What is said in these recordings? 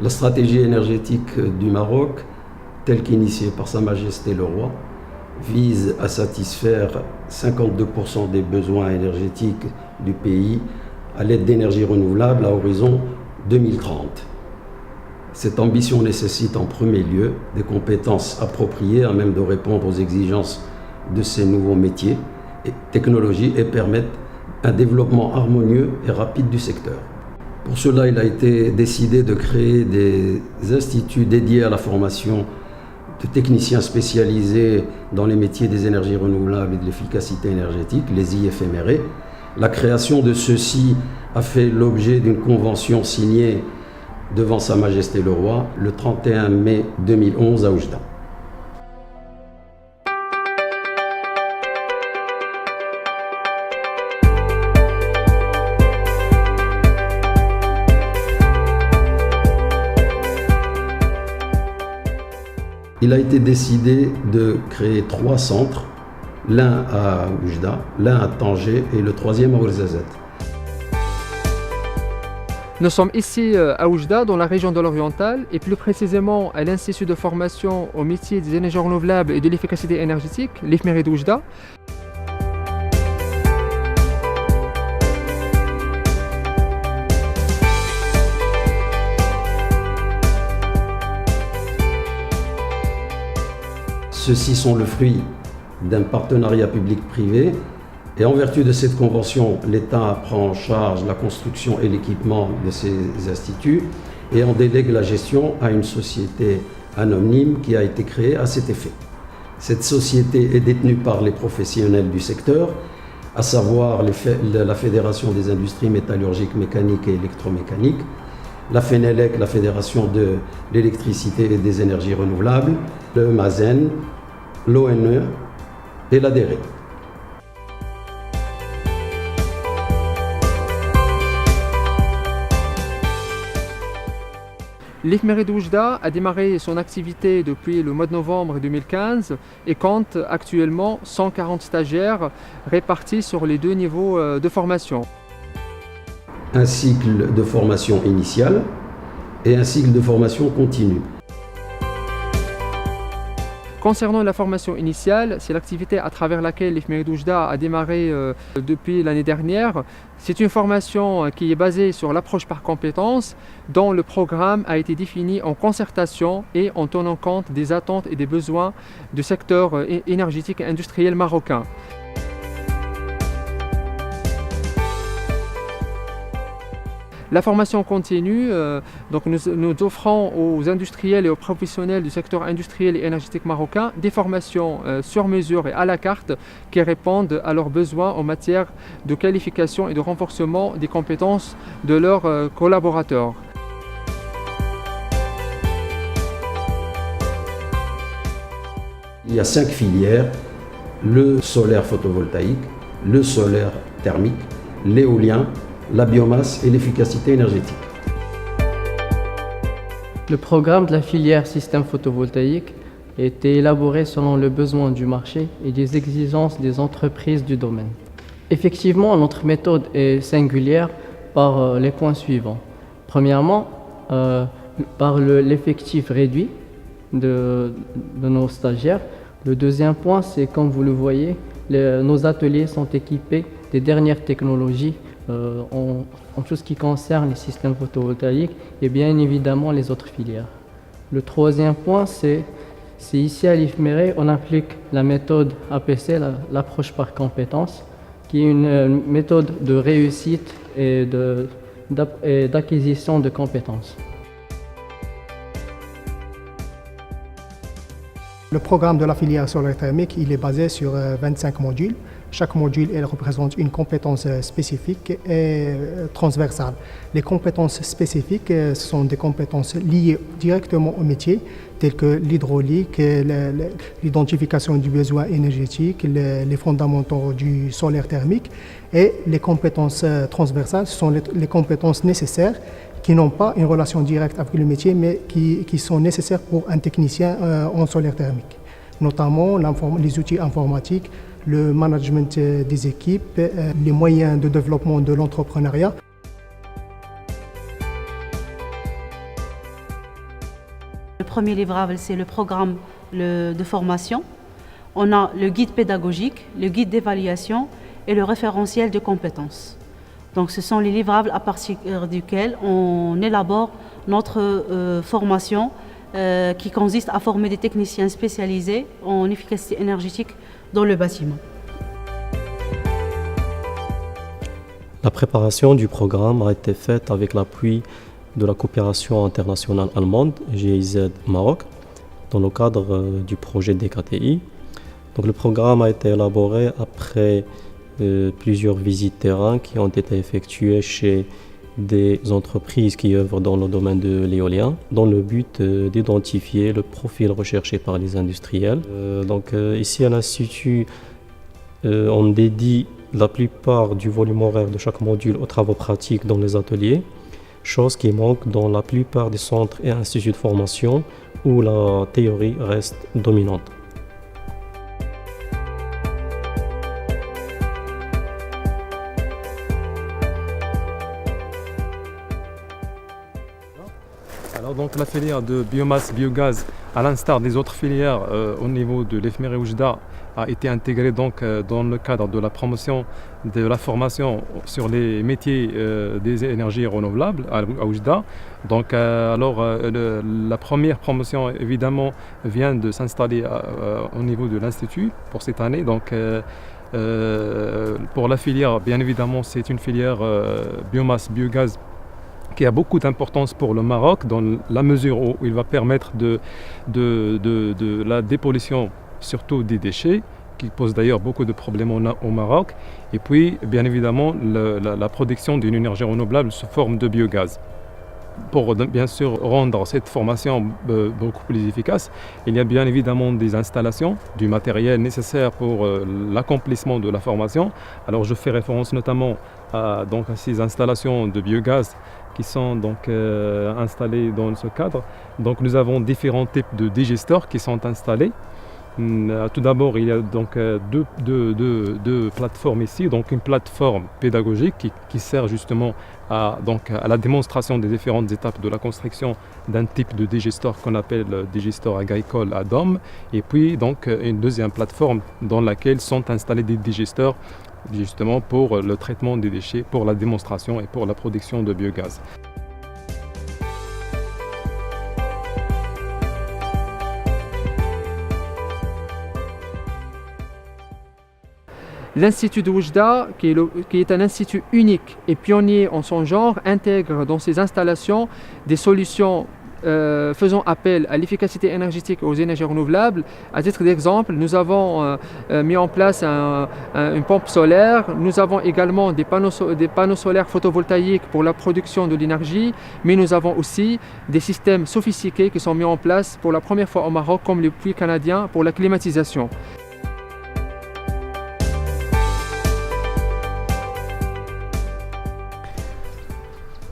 La stratégie énergétique du Maroc, telle qu'initiée par Sa Majesté le Roi, vise à satisfaire 52% des besoins énergétiques du pays à l'aide d'énergies renouvelables à horizon 2030. Cette ambition nécessite en premier lieu des compétences appropriées à même de répondre aux exigences de ces nouveaux métiers et technologies et permettre un développement harmonieux et rapide du secteur. Pour cela, il a été décidé de créer des instituts dédiés à la formation de techniciens spécialisés dans les métiers des énergies renouvelables et de l'efficacité énergétique, les IFMRE. La création de ceux-ci a fait l'objet d'une convention signée devant Sa Majesté le Roi le 31 mai 2011 à Oujda. Il a été décidé de créer 3 centres, l'un à Oujda, l'un à Tanger et le 3e à Ouarzazate. Nous sommes ici à Oujda, dans la région de l'Oriental, et plus précisément à l'Institut de formation au métier des énergies renouvelables et de l'efficacité énergétique, l'IFMERE d'Oujda. Ceux-ci sont le fruit d'un partenariat public-privé et en vertu de cette convention, l'État prend en charge la construction et l'équipement de ces instituts et en délègue la gestion à une société anonyme qui a été créée à cet effet. Cette société est détenue par les professionnels du secteur, à savoir la Fédération des industries métallurgiques, mécaniques et électromécaniques, la FENELEC, la Fédération de l'électricité et des énergies renouvelables, le MAZEN, l'ONE et l'ADERE. L'IFMERE d'Oujda a démarré son activité depuis le mois de novembre 2015 et compte actuellement 140 stagiaires répartis sur les 2 niveaux de formation. Un cycle de formation initiale et un cycle de formation continue. Concernant la formation initiale, c'est l'activité à travers laquelle l'IFMERE d'Oujda a démarré depuis l'année dernière. C'est une formation qui est basée sur l'approche par compétences, dont le programme a été défini en concertation et en tenant compte des attentes et des besoins du secteur énergétique et industriel marocain. La formation continue, donc nous offrons aux industriels et aux professionnels du secteur industriel et énergétique marocain des formations sur mesure et à la carte qui répondent à leurs besoins en matière de qualification et de renforcement des compétences de leurs collaborateurs. Il y a 5 filières, le solaire photovoltaïque, le solaire thermique, l'éolien, la biomasse et l'efficacité énergétique. Le programme de la filière système photovoltaïque a été élaboré selon le besoin du marché et des exigences des entreprises du domaine. Effectivement, notre méthode est singulière par les points suivants. Premièrement, par l'effectif réduit de nos stagiaires. Le deuxième point, c'est comme vous le voyez, nos ateliers sont équipés des dernières technologies en tout ce qui concerne les systèmes photovoltaïques et bien évidemment les autres filières. Le troisième point, c'est ici à l'IFMERE, on applique la méthode APC, l'approche par compétence, qui est une méthode de réussite et d'acquisition de compétences. Le programme de la filière solaire thermique, il est basé sur 25 modules. Chaque module représente une compétence spécifique et transversale. Les compétences spécifiques sont des compétences liées directement au métier, telles que l'hydraulique, l'identification du besoin énergétique, les fondamentaux du solaire thermique. Et les compétences transversales sont les compétences nécessaires qui n'ont pas une relation directe avec le métier, mais qui sont nécessaires pour un technicien en solaire thermique, notamment les outils informatiques, le management des équipes, les moyens de développement de l'entrepreneuriat. premier livrable, c'est le programme de formation. On a le guide pédagogique, le guide d'évaluation et le référentiel de compétences. Donc ce sont les livrables à partir duquel on élabore notre formation qui consiste à former des techniciens spécialisés en efficacité énergétique dans le bâtiment. La préparation du programme a été faite avec l'appui de la coopération internationale allemande, GIZ Maroc, dans le cadre du projet DKTI. Donc, le programme a été élaboré après plusieurs visites terrain qui ont été effectuées chez des entreprises qui œuvrent dans le domaine de l'éolien, dans le but d'identifier le profil recherché par les industriels. Ici à l'Institut, on dédie la plupart du volume horaire de chaque module aux travaux pratiques dans les ateliers, chose qui manque dans la plupart des centres et instituts de formation où la théorie reste dominante. Alors donc la filière de biomasse, biogaz, à l'instar des autres filières au niveau de l'EFMERE Oujda, a été intégrée donc dans le cadre de la promotion de la formation sur les métiers des énergies renouvelables à Oujda. Donc la première promotion évidemment vient de s'installer au niveau de l'Institut pour cette année. Donc pour la filière, bien évidemment, c'est une filière biomasse, biogaz qui a beaucoup d'importance pour le Maroc dans la mesure où il va permettre de la dépollution, surtout des déchets, qui pose d'ailleurs beaucoup de problèmes au Maroc, et puis bien évidemment la production d'une énergie renouvelable sous forme de biogaz. Pour bien sûr rendre cette formation beaucoup plus efficace, il y a bien évidemment des installations, du matériel nécessaire pour l'accomplissement de la formation. Alors je fais référence notamment à ces installations de biogaz qui sont installées dans ce cadre. Donc nous avons différents types de digesteurs qui sont installés. Tout d'abord, il y a donc deux plateformes ici. Donc une plateforme pédagogique qui sert justement à la démonstration des différentes étapes de la construction d'un type de digesteur qu'on appelle digesteur agricole à dôme. Et puis donc une deuxième plateforme dans laquelle sont installés des digesteurs justement pour le traitement des déchets, pour la démonstration et pour la production de biogaz. L'Institut de Oujda, qui est un institut unique et pionnier en son genre, intègre dans ses installations des solutions faisant appel à l'efficacité énergétique et aux énergies renouvelables. À titre d'exemple, nous avons mis en place une pompe solaire. Nous avons également des panneaux solaires photovoltaïques pour la production de l'énergie, mais nous avons aussi des systèmes sophistiqués qui sont mis en place pour la première fois au Maroc, comme les puits canadiens pour la climatisation.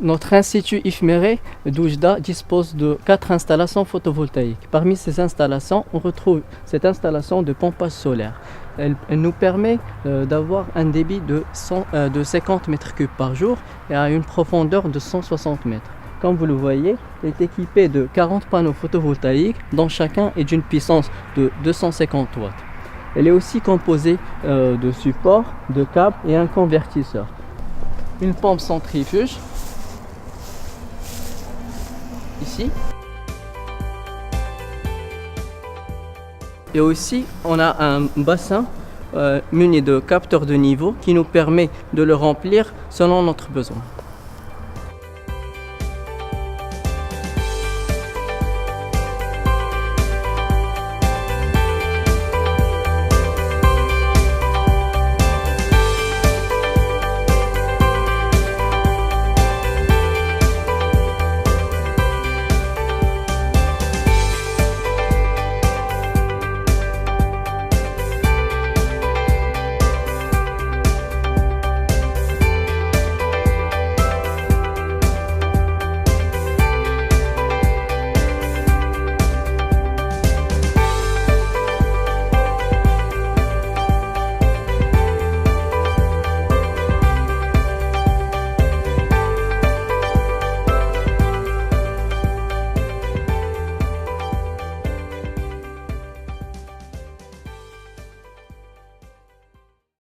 Notre institut IFMERE d'Oujda dispose de 4 installations photovoltaïques. Parmi ces installations, on retrouve cette installation de pompage solaire. Elle nous permet d'avoir un débit de 50 mètres cubes par jour et à une profondeur de 160 mètres. Comme vous le voyez, elle est équipée de 40 panneaux photovoltaïques dont chacun est d'une puissance de 250 watts. Elle est aussi composée de supports, de câbles et un convertisseur. Une pompe centrifuge ici. Et aussi, on a un bassin muni de capteurs de niveau qui nous permet de le remplir selon notre besoin.